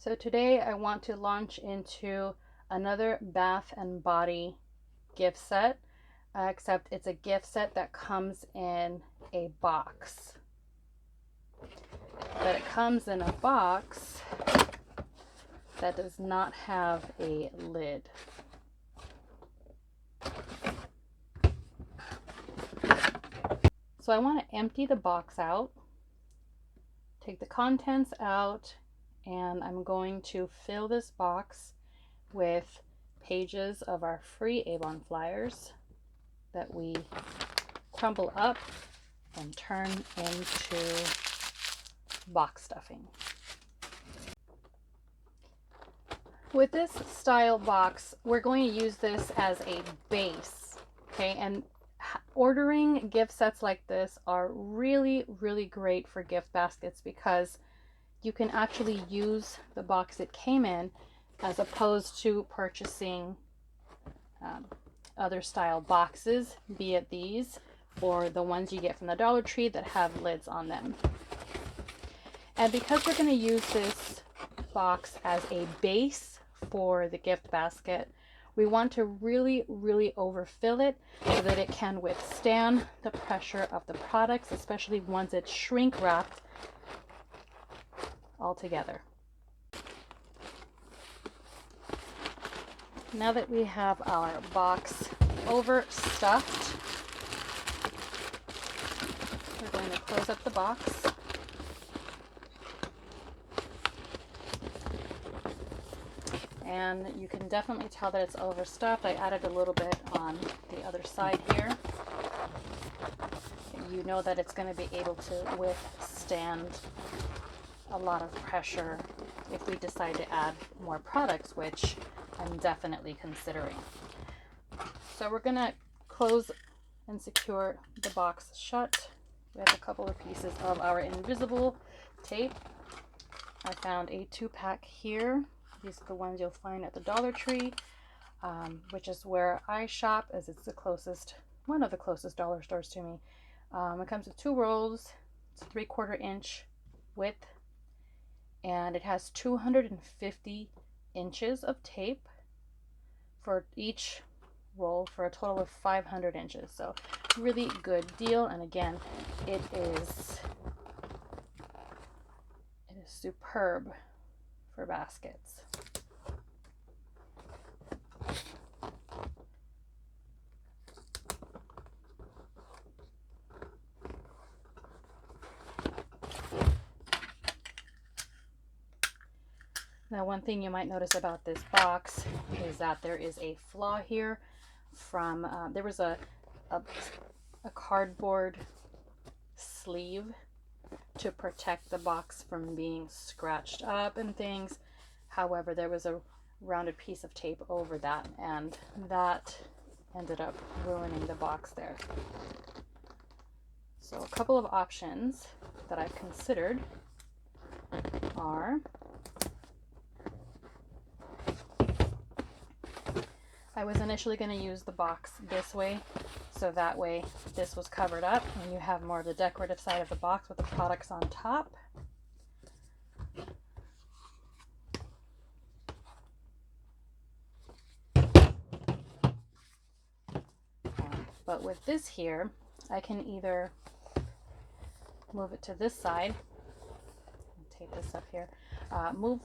So today I want to launch into another Bath and Body gift set, except it's a gift set that comes in a box. But it comes in a box that does not have a lid. So I want to empty the box out, take the contents out, and I'm going to fill this box with pages of our free Avon flyers that we crumble up and turn into box stuffing. With this style box, we're going to use this as a base, okay? And ordering gift sets like this are really, really great for gift baskets because you can actually use the box it came in as opposed to purchasing other style boxes, be it these or the ones you get from the Dollar Tree that have lids on them. And because we're going to use this box as a base for the gift basket, we want to really, really overfill it so that it can withstand the pressure of the products, especially once it's shrink wrapped all together. Now that we have our box overstuffed, we're going to close up the box. And you can definitely tell that it's overstuffed. I added a little bit on the other side here. You know that it's going to be able to withstand a lot of pressure if we decide to add more products, which I'm definitely considering. So we're going to close and secure the box shut. We have a couple of pieces of our invisible tape. I found a 2-pack here. These are the ones you'll find at the Dollar Tree, which is where I shop, as it's the closest, one of the closest dollar stores to me. It comes with 2 rolls. It's 3/4 inch width, and it has 250 inches of tape for each roll for a total of 500 inches. So really good deal. And again, it is superb for baskets. Now, one thing you might notice about this box is that there is a flaw here from, there was a cardboard sleeve to protect the box from being scratched up and things. However, there was a rounded piece of tape over that, and that ended up ruining the box there. So a couple of options that I've considered are, I was initially going to use the box this way, so that way this was covered up and you have more of the decorative side of the box with the products on top. But with this here, I can either move it to this side, tape this up here, move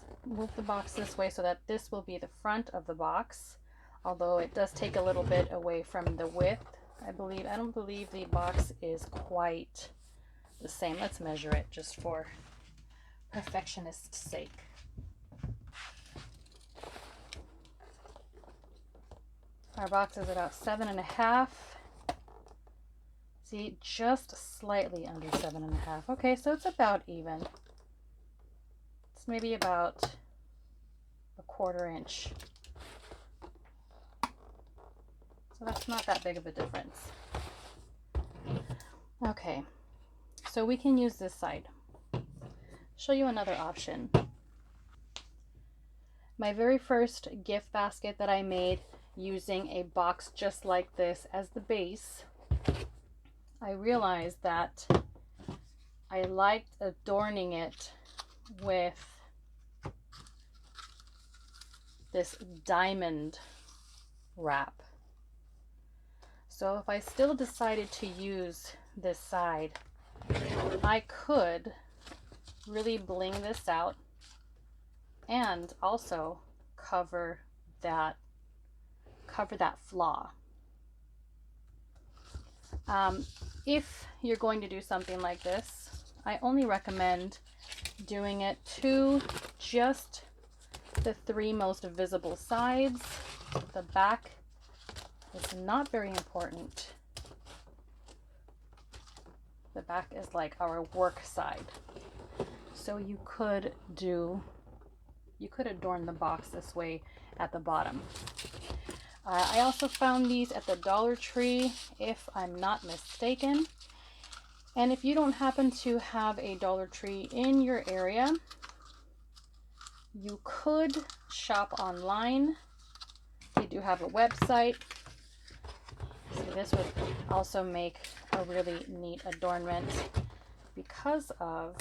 the box this way so that this will be the front of the box, although it does take a little bit away from the width. I don't believe the box is quite the same. Let's measure it just for perfectionist's sake. Our box is about 7.5. See, just slightly under 7.5. Okay, so it's about even. It's maybe about 1/4 inch. So that's not that big of a difference. Okay, so we can use this side. Show you another option. My very first gift basket that I made using a box just like this as the base, I realized that I liked adorning it with this diamond wrap. So if I still decided to use this side, I could really bling this out and also cover that flaw. If you're going to do something like this, I only recommend doing it to just the 3 most visible sides. The back is not very important. The back is like our work side. So you could adorn the box this way at the bottom. I also found these at the Dollar Tree, if I'm not mistaken. And if you don't happen to have a Dollar Tree in your area, you could shop online. They do have a website. So this would also make a really neat adornment because of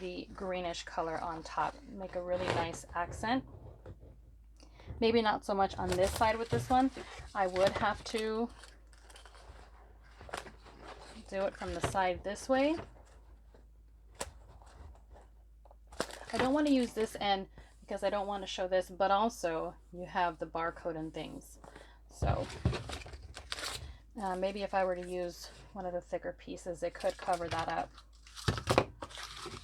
the greenish color on top. Make a really nice accent. Maybe not so much on this side with this one. I would have to do it from the side this way. I don't want to use this end because I don't want to show this, but also you have the barcode and things. So maybe if I were to use one of the thicker pieces, it could cover that up.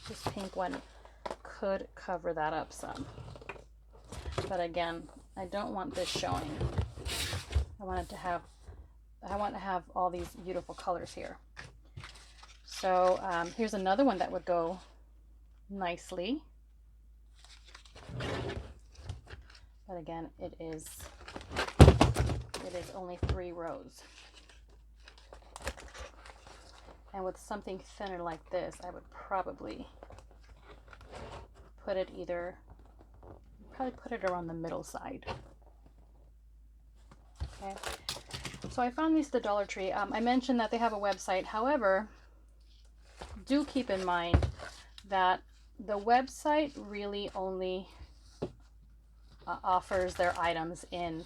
This pink one could cover that up some. But again, I don't want this showing. I want to have all these beautiful colors here. So here's another one that would go nicely. But again, it is only 3 rows. And with something thinner like this, I would probably put it around the middle side. Okay. So I found these at the Dollar Tree. I mentioned that they have a website. However, do keep in mind that the website really only offers their items in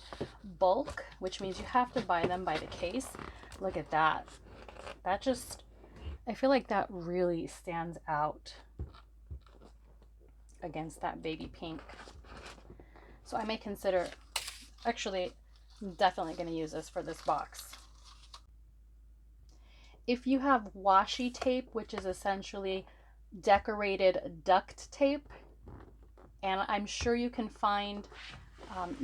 bulk, which means you have to buy them by the case. Look at that. I feel like that really stands out against that baby pink. So I may consider, actually, I'm definitely going to use this for this box. If you have washi tape, which is essentially decorated duct tape, and I'm sure you can find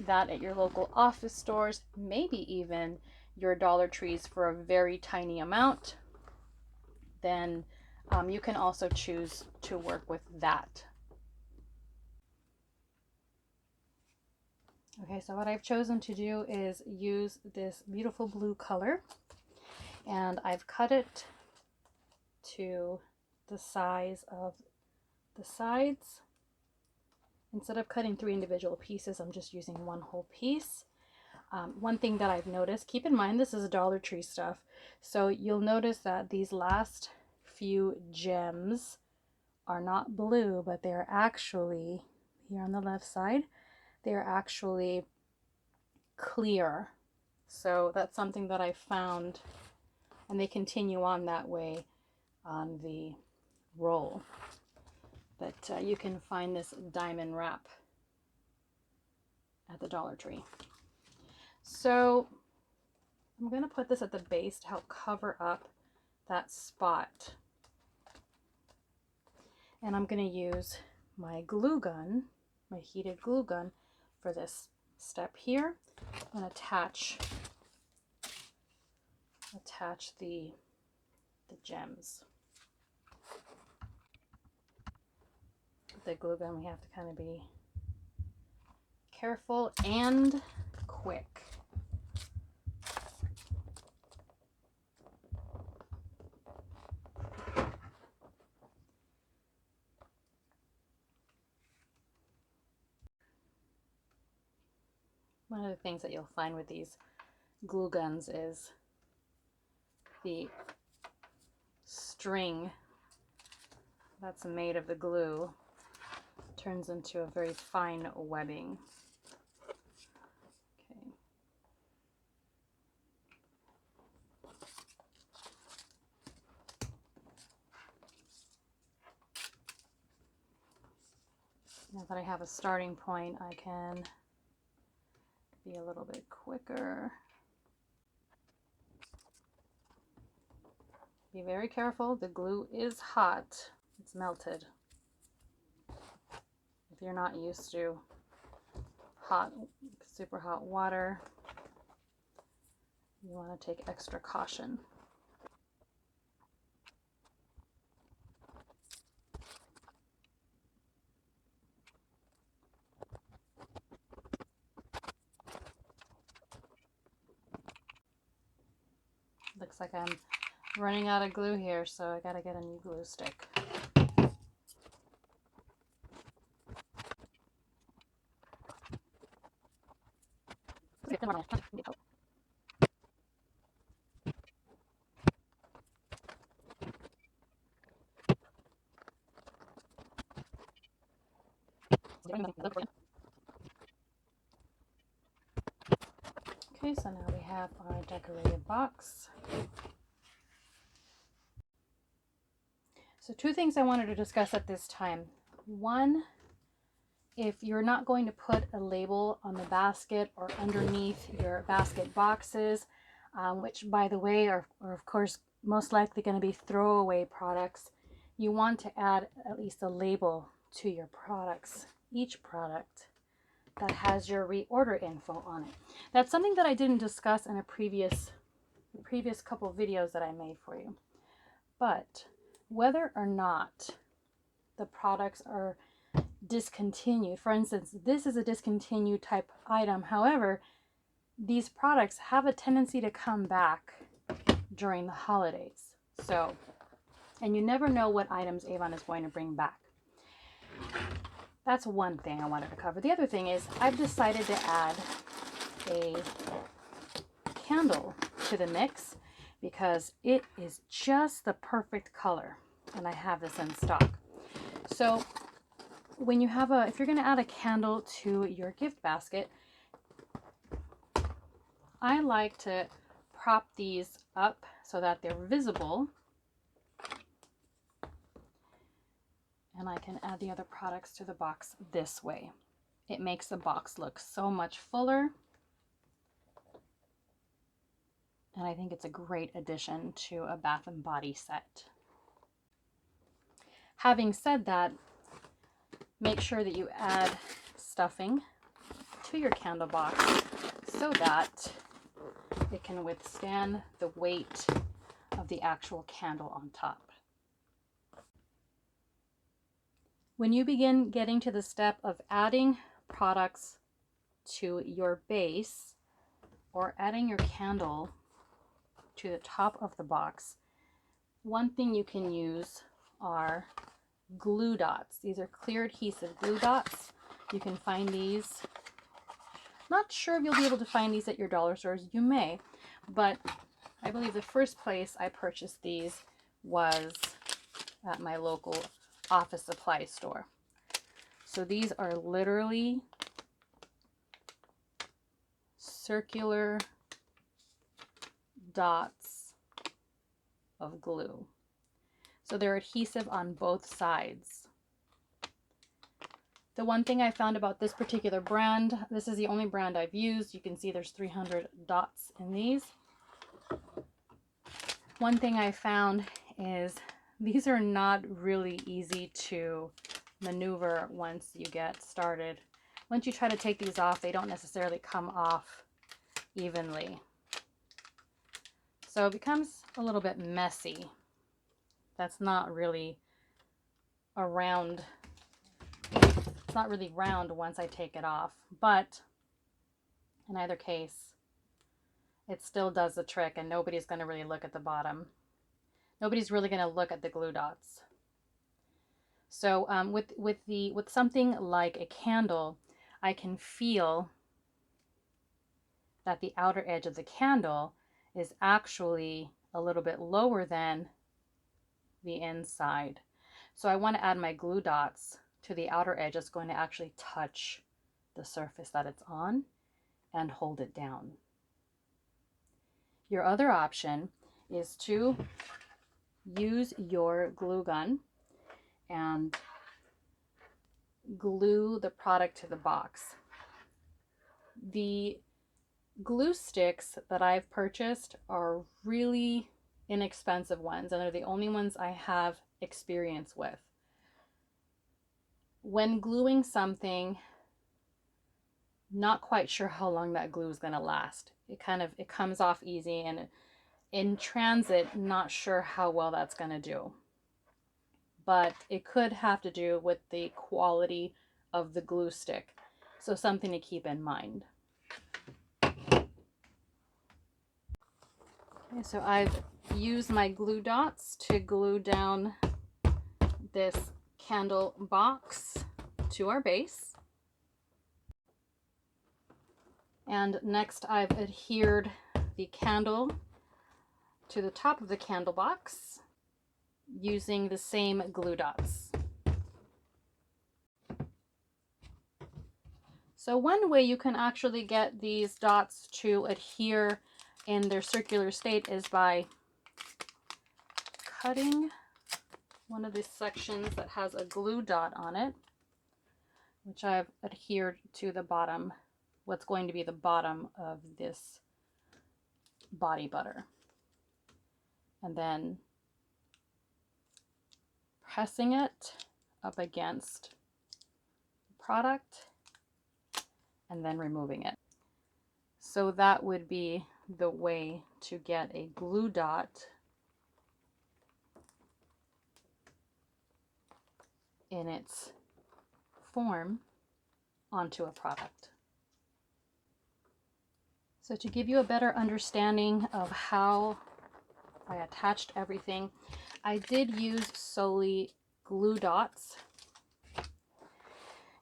that at your local office stores, maybe even your Dollar Trees for a very tiny amount, then you can also choose to work with that. Okay, so what I've chosen to do is use this beautiful blue color, and I've cut it to the size of the sides. Instead of cutting 3 individual pieces, I'm just using 1 whole piece. One thing that I've noticed, keep in mind this is Dollar Tree stuff, so you'll notice that these last few gems are not blue, but they're actually, here on the left side, they're actually clear. So that's something that I found, and they continue on that way on the roll. But you can find this diamond wrap at the Dollar Tree. So I'm going to put this at the base to help cover up that spot. And I'm going to use my glue gun, my heated glue gun, for this step here. I'm going to attach the gems. With the glue gun, we have to kind of be careful and quick. One of the things that you'll find with these glue guns is the string that's made of the glue turns into a very fine webbing. Okay. Now that I have a starting point, I can be a little bit quicker. Be very careful, the glue is hot, it's melted. If you're not used to hot, super hot water, you want to take extra caution. Looks like I'm running out of glue here, so I gotta get a new glue stick. Okay, so now we have our decorated box. So two things I wanted to discuss at this time. One, if you're not going to put a label on the basket or underneath your basket boxes, which by the way are of course most likely going to be throwaway products, you want to add at least a label to your products, each product, that has your reorder info on it. That's something that I didn't discuss in a previous couple videos that I made for you. But whether or not the products are discontinued, for instance, this is a discontinued type item. However, these products have a tendency to come back during the holidays. So, and you never know what items Avon is going to bring back. That's one thing I wanted to cover. The other thing is I've decided to add a candle to the mix because it is just the perfect color, and I have this in stock. So when you have if you're going to add a candle to your gift basket, I like to prop these up so that they're visible, and I can add the other products to the box this way. It makes the box look so much fuller, and I think it's a great addition to a Bath and Body set. Having said that, make sure that you add stuffing to your candle box so that it can withstand the weight of the actual candle on top. When you begin getting to the step of adding products to your base or adding your candle to the top of the box, one thing you can use are glue dots. These are clear adhesive glue dots. You can find these. Not sure if you'll be able to find these at your dollar stores. You may, but I believe the first place I purchased these was at my local office supply store. So these are literally circular dots of glue. So they're adhesive on both sides. The one thing I found about this particular brand, this is the only brand I've used. You can see there's 300 dots in these. One thing I found is these are not really easy to maneuver once you get started. Once you try to take these off, they don't necessarily come off evenly. So it becomes a little bit messy. That's not really a round, it's not really round once I take it off, but in either case, it still does the trick, and nobody's going to really look at the bottom. Nobody's really going to look at the glue dots. So with something like a candle, I can feel that the outer edge of the candle is actually a little bit lower than the inside. So I want to add my glue dots to the outer edge, it's going to actually touch the surface that it's on and hold it down. Your other option is to use your glue gun and glue the product to the box. The glue sticks that I've purchased are really inexpensive ones, and they're the only ones I have experience with. When gluing something, not quite sure how long that glue is going to last. It comes off easy, and in transit, not sure how well that's going to do. But it could have to do with the quality of the glue stick. So something to keep in mind. Okay, so I've used my glue dots to glue down this candle box to our base. And next I've adhered the candle to the top of the candle box using the same glue dots. So one way you can actually get these dots to adhere in their circular state is by cutting one of the sections that has a glue dot on it, which I've adhered to the bottom, what's going to be the bottom of this body butter. And then pressing it up against the product and then removing it. So that would be the way to get a glue dot in its form onto a product. So to give you a better understanding of how I attached everything, I did use solely glue dots.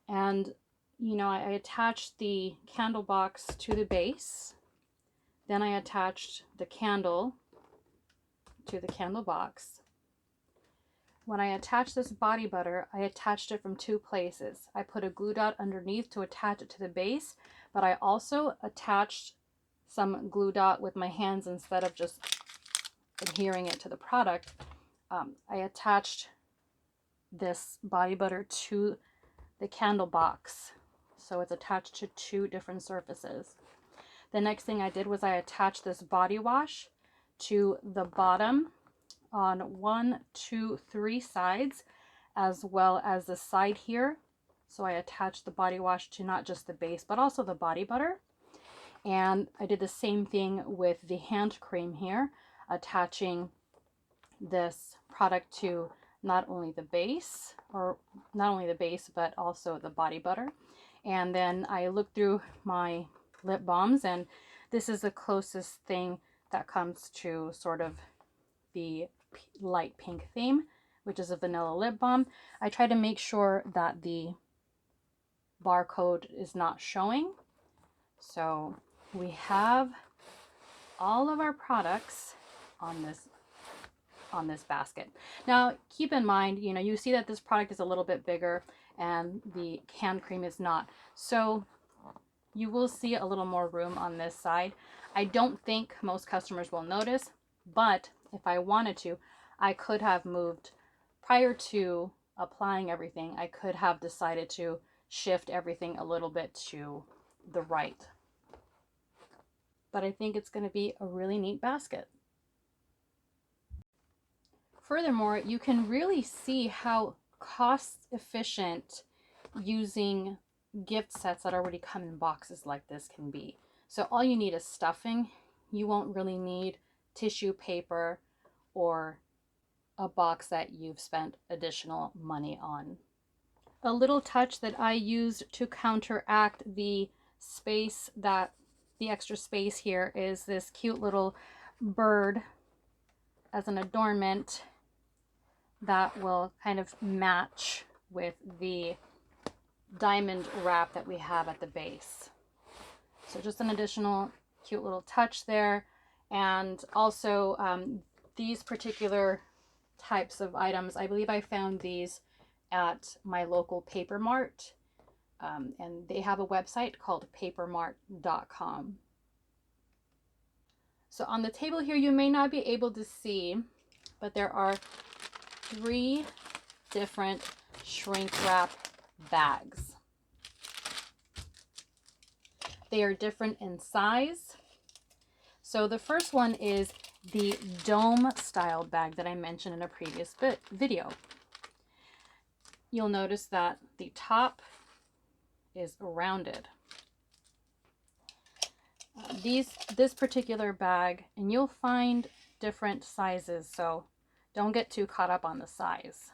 And I attached the candle box to the base. Then I attached the candle to the candle box. When I attached this body butter, I attached it from two places. I put a glue dot underneath to attach it to the base, but I also attached some glue dot with my hands instead of just adhering it to the product. I attached this body butter to the candle box, so it's attached to two different surfaces. The next thing I did was I attached this body wash to the bottom on 1, 2, 3 sides, as well as the side here. So I attached the body wash to not just the base, but also the body butter. And I did the same thing with the hand cream here, attaching this product to not only the base, but also the body butter. And then I looked through my lip balms, and this is the closest thing that comes to sort of the light pink theme, which is a vanilla lip balm. I try to make sure that the barcode is not showing. So we have all of our products on this basket. Now keep in mind, you see that this product is a little bit bigger and the hand cream is not. So you will see a little more room on this side. I don't think most customers will notice, but if I wanted to, I could have moved prior to applying everything. I could have decided to shift everything a little bit to the right. But I think it's going to be a really neat basket. Furthermore, you can really see how cost efficient using gift sets that already come in boxes like this can be. So all you need is stuffing. You won't really need tissue paper or a box that you've spent additional money on. A little touch that I used to counteract the extra space here is this cute little bird as an adornment that will kind of match with the diamond wrap that we have at the base. So just an additional cute little touch there. And also these particular types of items, I believe I found these at my local Paper Mart, and they have a website called papermart.com. So on the table here, you may not be able to see, but there are 3 different shrink wrap bags. They are different in size. So the first one is the dome style bag that I mentioned in a previous video. You'll notice that the top is rounded. This particular bag, and you'll find different sizes, so don't get too caught up on the size.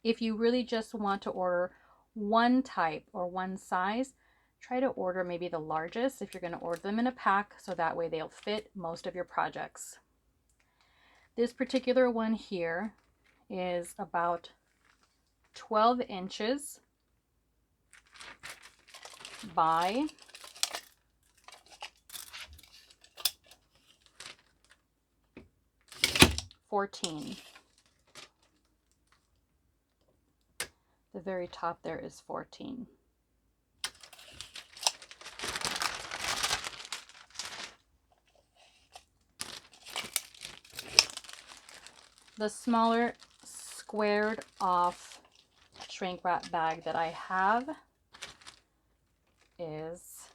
If you really just want to order one type or one size, try to order maybe the largest if you're going to order them in a pack, so that way they'll fit most of your projects. This particular one here is about 12 inches by 14. The very top there is 14. The smaller squared off shrink wrap bag that I have is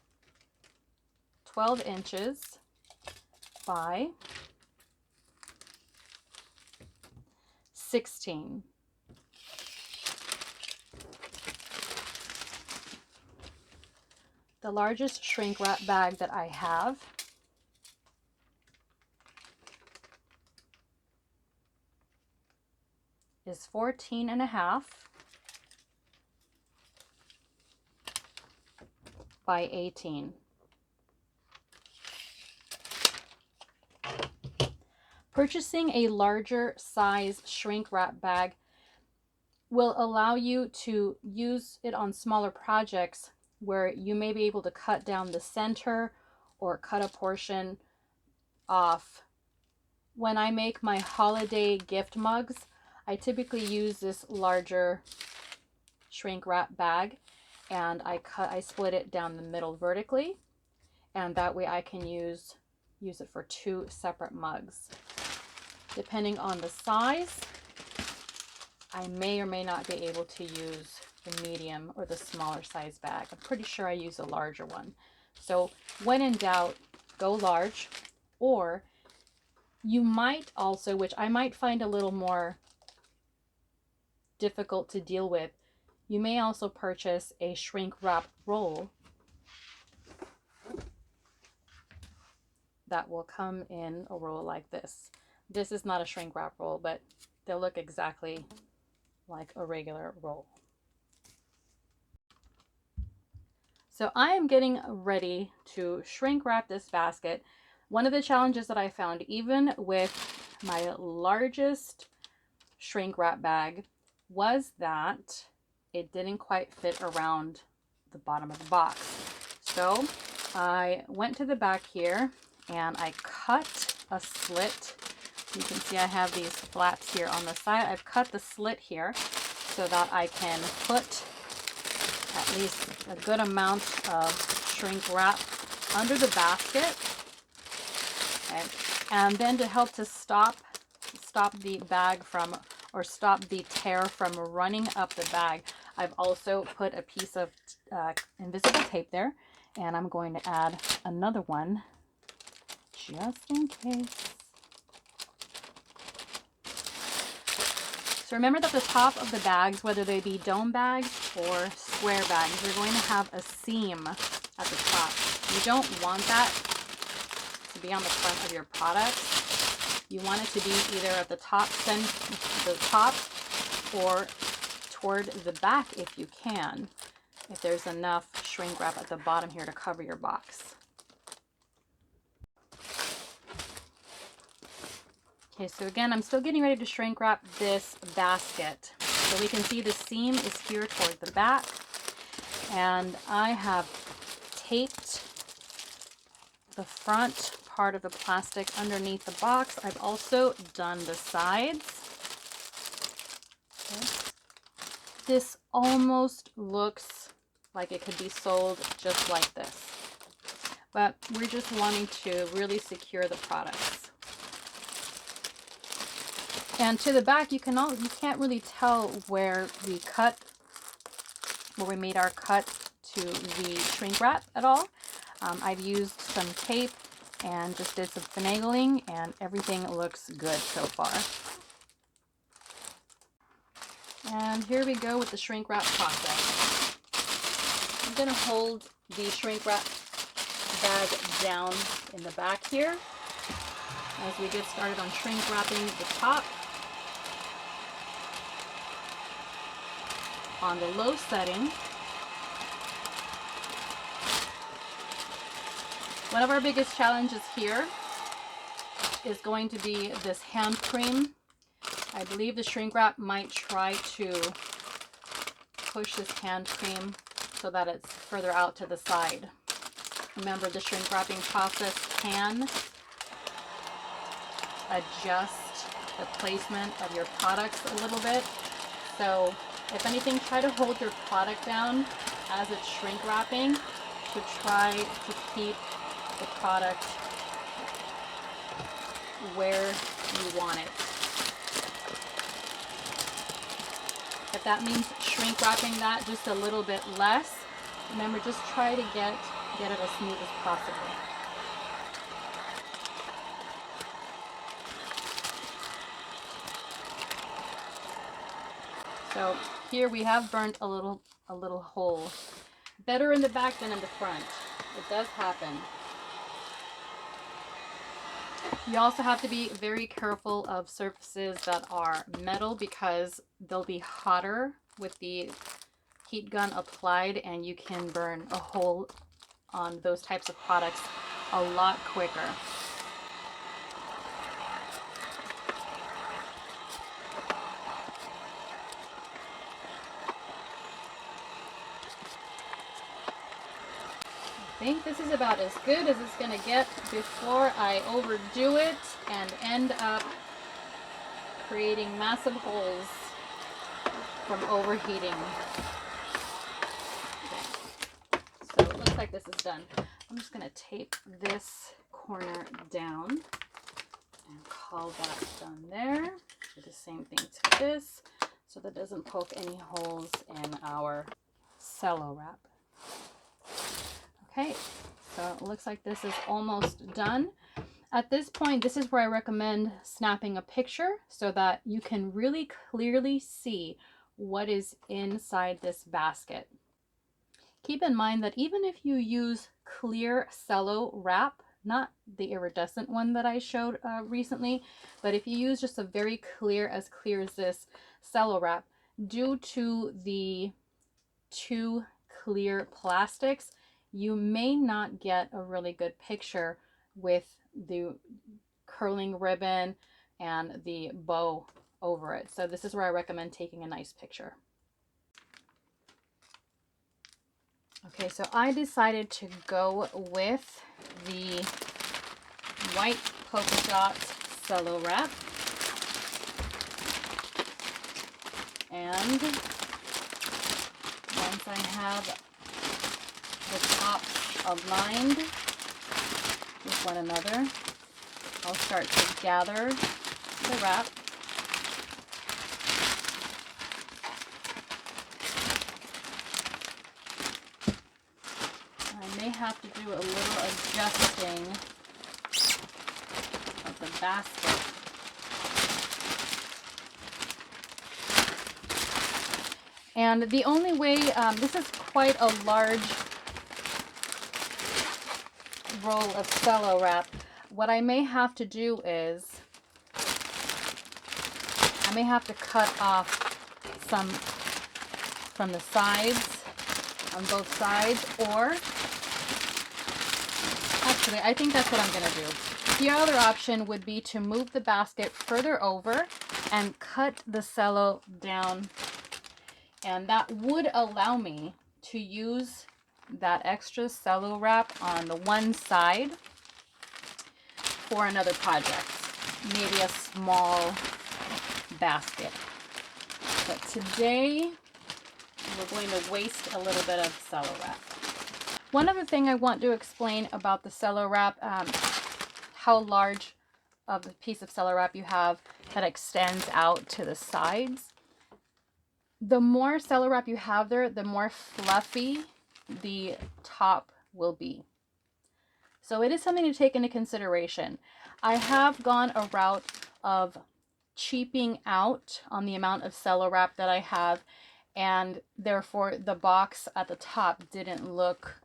12 inches by 16. The largest shrink wrap bag that I have is 14.5 by 18. Purchasing a larger size shrink wrap bag will allow you to use it on smaller projects where you may be able to cut down the center or cut a portion off. When I make my holiday gift mugs, I typically use this larger shrink wrap bag, and I split it down the middle vertically, and that way I can use it for 2 separate mugs. Depending on the size, I may or may not be able to use the medium or the smaller size bag. I'm pretty sure I use a larger one. So when in doubt, go large, or you might also, which I might find a little more difficult to deal with, you may also purchase a shrink wrap roll that will come in a roll like this. This is not a shrink wrap roll, but they'll look exactly like a regular roll. So I am getting ready to shrink wrap this basket. One of the challenges that I found, even with my largest shrink wrap bag, was that it didn't quite fit around the bottom of the box. So I went to the back here and I cut a slit. You can see I have these flaps here on the side. I've cut the slit here so that I can put at least a good amount of shrink wrap under the basket. Okay. And then to help to stop the bag from, or stop the tear from running up the bag, I've also put a piece of invisible tape there, and I'm going to add another one just in case. So remember that the top of the bags, whether they be dome bags or square bags, you're going to have a seam at the top. You don't want that to be on the front of your product. You want it to be either at the top or toward the back if you can, if there's enough shrink wrap at the bottom here to cover your box. Okay, so again, I'm still getting ready to shrink wrap this basket. So we can see the seam is here toward the back, and I have taped the front part of the plastic underneath the box. I've also done the sides. Okay. this almost looks like it could be sold just like this. But we're just wanting to really secure the products. And to the back, you can't really tell where we made our cut to the shrink wrap at all. I've used some tape and just did some finagling, and everything looks good so far. And here we go with the shrink wrap process. I'm going to hold the shrink wrap bag down in the back here as we get started on shrink wrapping the top. On the low setting, one of our biggest challenges here is going to be this hand cream. I believe the shrink wrap might try to push this hand cream so that it's further out to the side. Remember, the shrink wrapping process can adjust the placement of your products a little bit. So if anything, try to hold your product down as it's shrink wrapping to try to keep the product where you want it. If that means shrink wrapping that just a little bit less, remember, just try to get it as smooth as possible. So here we have burnt a little hole. Better in the back than in the front. It does happen. You also have to be very careful of surfaces that are metal because they'll be hotter with the heat gun applied, and you can burn a hole on those types of products a lot quicker. I think this is about as good as it's going to get before I overdo it and end up creating massive holes from overheating. Okay. So it looks like this is done. I'm just going to tape this corner down and call that done there. Do the same thing to this so that doesn't poke any holes in our cello wrap. Okay, so it looks like this is almost done. At this point, this is where I recommend snapping a picture so that you can really clearly see what is inside this basket. Keep in mind that even if you use clear cello wrap, not the iridescent one that I showed recently, but if you use just a very clear as this cello wrap, due to the two clear plastics, you may not get a really good picture with the curling ribbon and the bow over it. So this is where I recommend taking a nice picture. Okay, so I decided to go with the white polka dot cello wrap. And once I have the tops aligned with one another, I'll start to gather the wrap. I may have to do a little adjusting of the basket. And the only way, this is quite a large roll of cello wrap. What I may have to do is I may have to cut off some from the sides, on both sides, or actually I think that's what I'm going to do. The other option would be to move the basket further over and cut the cello down, and that would allow me to use that extra cello wrap on the one side for another project, maybe a small basket. But today we're going to waste a little bit of cello wrap. One other thing I want to explain about the cello wrap, how large of a piece of cello wrap you have that extends out to the sides. The more cello wrap you have there, the more fluffy the top will be. So it is something to take into consideration. I have gone a route of cheaping out on the amount of cello wrap that I have, and therefore the box at the top didn't look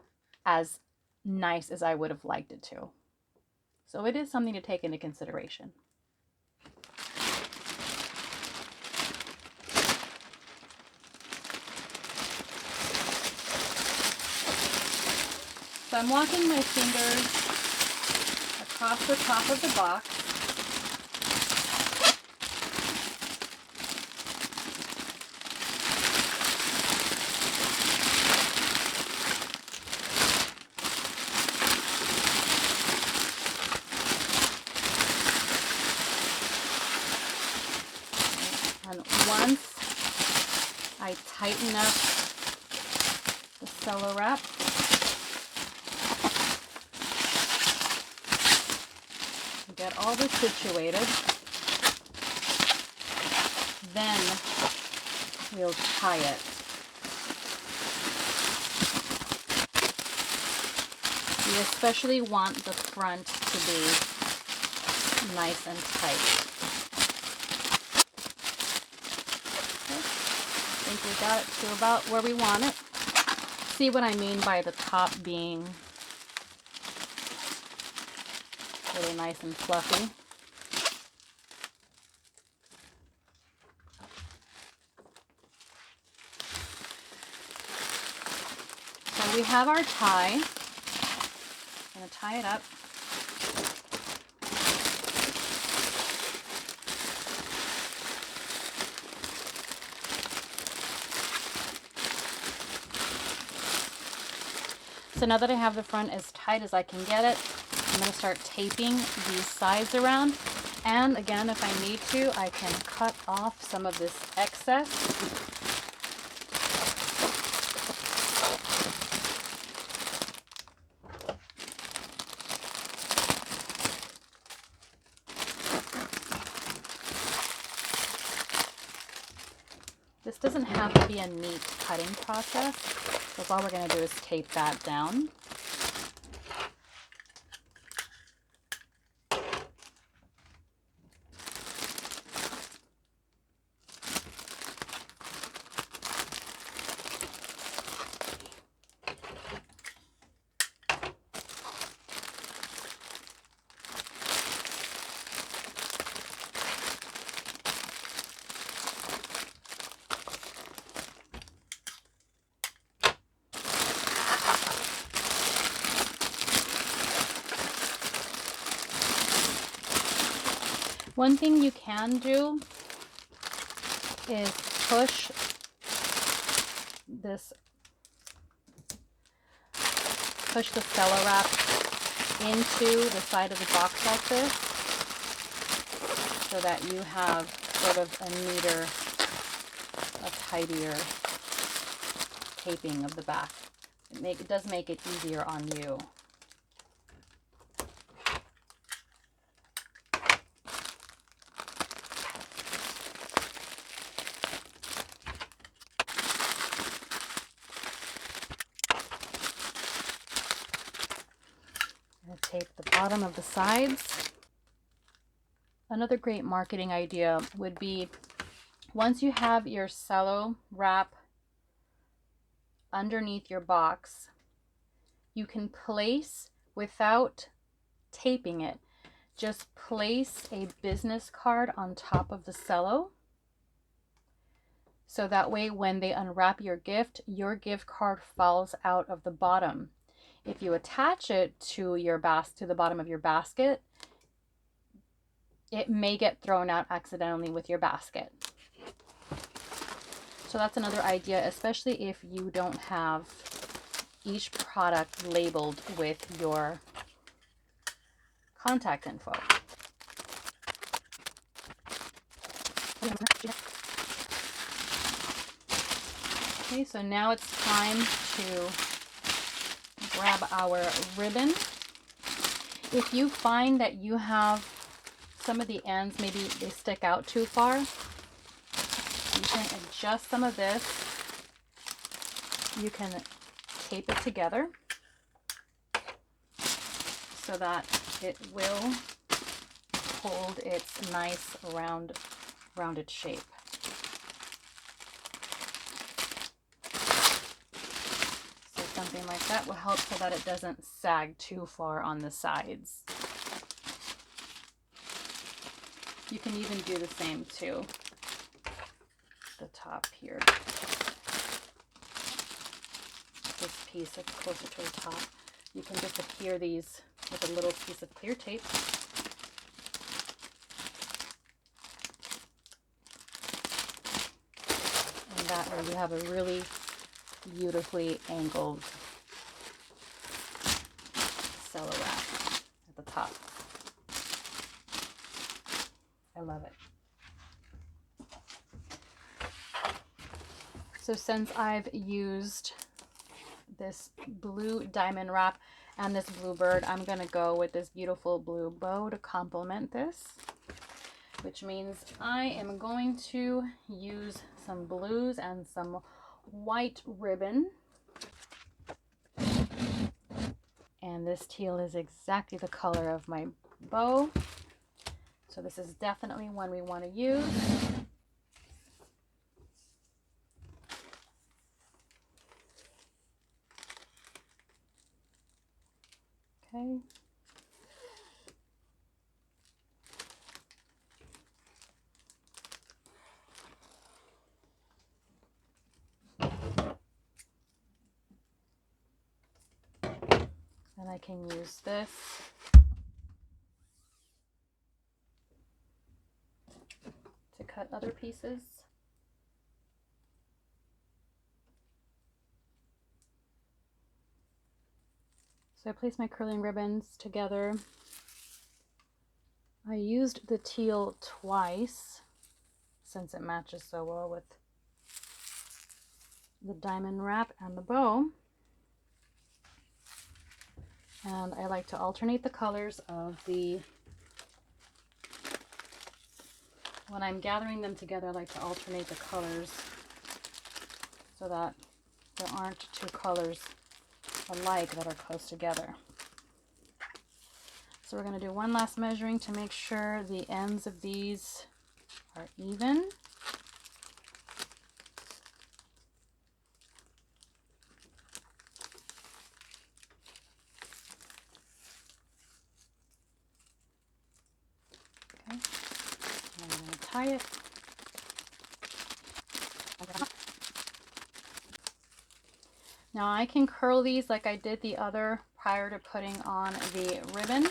as nice as I would have liked it to. So it is something to take into consideration. So I'm walking my fingers across the top of the box. And once I tighten up the cello wrap, get all this situated, then we'll tie it. You especially want the front to be nice and tight. I think we got it to about where we want it. See what I mean by the top being really nice and fluffy. So we have our tie. I'm going to tie it up. So now that I have the front as tight as I can get it, I'm going to start taping these sides around. And again, if I need to, I can cut off some of this excess. This doesn't have to be a neat cutting process, so all we're going to do is tape that down. One thing you can do is push the cello wrap into the side of the box like this, so that you have sort of a neater, a tidier taping of the back. It does make it easier on you. Tape the bottom of the sides. Another great marketing idea would be, once you have your cello wrap underneath your box, you can place, without taping it, just place a business card on top of the cello. So that way when they unwrap your gift card falls out of the bottom. If you attach it to the bottom of your basket, it may get thrown out accidentally with your basket. So that's another idea, especially if you don't have each product labeled with your contact info. Okay, so now it's time to grab our ribbon. If you find that you have some of the ends, maybe they stick out too far, you can adjust some of this. You can tape it together so that it will hold its nice rounded shape. So something like that will help so that it doesn't sag too far on the sides. You can even do the same to the top here. This piece is closer to the top. You can just adhere these with a little piece of clear tape. And that way you have a really beautifully angled silhouette at the top. I love it. So since I've used this blue diamond wrap and this blue bird, I'm going to go with this beautiful blue bow to complement this, which means I am going to use some blues and some white ribbon. And this teal is exactly the color of my bow. So this is definitely one we want to use. Okay. And I can use this to cut other pieces. So I place my curling ribbons together. I used the teal twice since it matches so well with the diamond wrap and the bow. And I like to alternate the colors of the, when I'm gathering them together, I like to alternate the colors so that there aren't two colors alike that are close together. So we're going to do one last measuring to make sure the ends of these are even. Okay, and I'm going to tie it. Now I can curl these like I did the other prior to putting on the ribbon.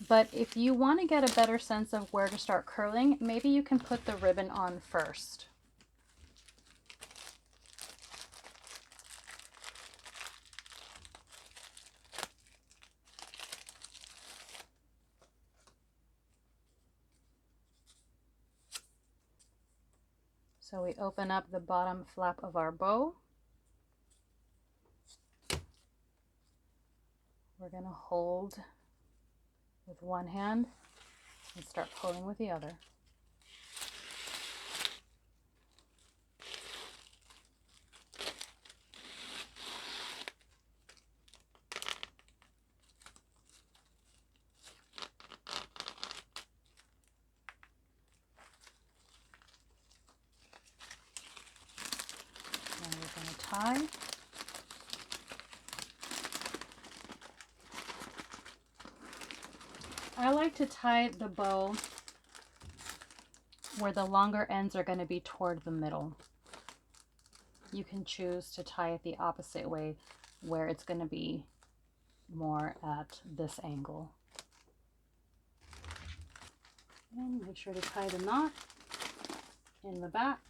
But if you want to get a better sense of where to start curling, maybe you can put the ribbon on first. So we open up the bottom flap of our bow. We're going to hold with one hand and start pulling with the other. And we're going to tie. I like to tie the bow where the longer ends are going to be toward the middle. You can choose to tie it the opposite way where it's going to be more at this angle. And make sure to tie the knot in the back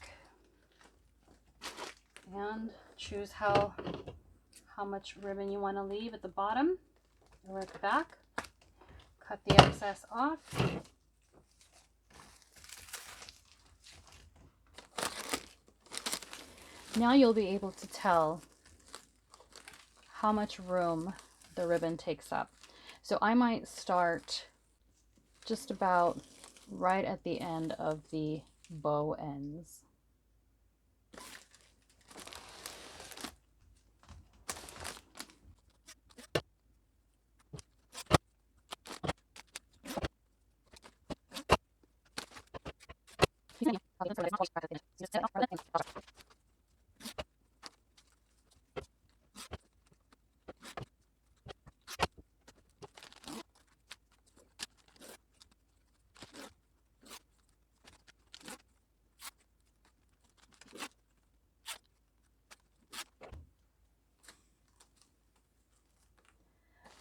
and choose how much ribbon you want to leave at the bottom or at the back. Cut the excess off. Now you'll be able to tell how much room the ribbon takes up. So I might start just about right at the end of the bow ends.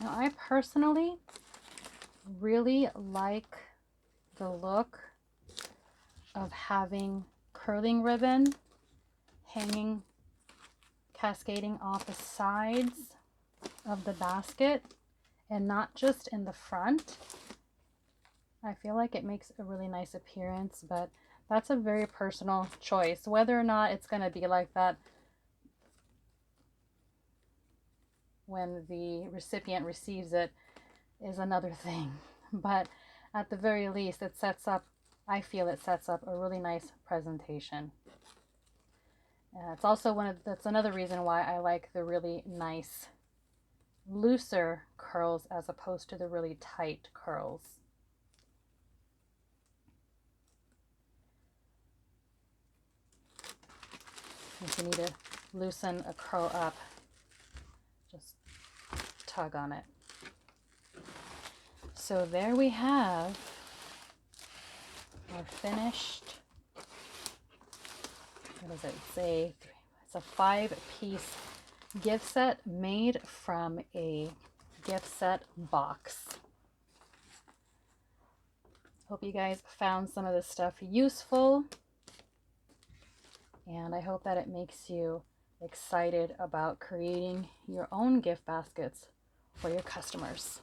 Now, I personally really like the look of having curling ribbon hanging, cascading off the sides of the basket and not just in the front. I feel like it makes a really nice appearance, but that's a very personal choice. Whether or not it's going to be like that when the recipient receives it is another thing. But at the very least, it sets up, I feel it sets up a really nice presentation. It's also that's another reason why I like the really nice, looser curls as opposed to the really tight curls. If you need to loosen a curl up, just tug on it. So there we have our finished, what does it say? It's a 5-piece gift set made from a gift set box. Hope you guys found some of this stuff useful, and I hope that it makes you excited about creating your own gift baskets for your customers.